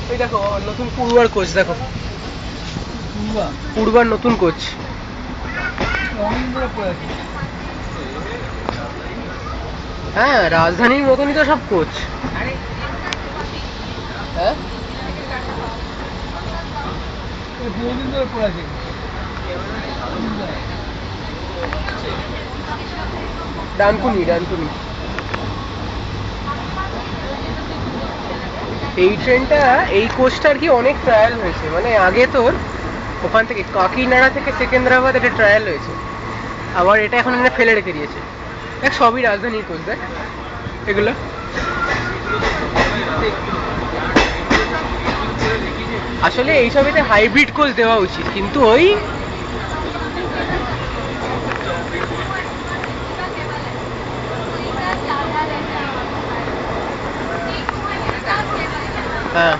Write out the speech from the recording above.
ওই দেখো নতুন পূর্বার কোচ, দেখো পূর্বার নতুন কোচ। হ্যাঁ, রাজধানীর মতনই তো সব কোচ। হ্যাঁ, ডানকুনি ডানকুনি। এই ট্রেনটা, এই কোচটা আর কি অনেক ট্রায়াল হয়েছে, মানে আগে তোর ওখান থেকে কাকিনাড়া থেকে সেকেন্দ্রাবাদ একটা ট্রায়াল হয়েছে, আবার এটা এখন এনে ফেলে রেখে দিয়েছে। দেখ সবই রাজধানীর কোচ, দেখ এগুলো। আসলে এই সবেতে হাইব্রিড কোচ দেওয়া উচিত, কিন্তু ওই হ্যাঁ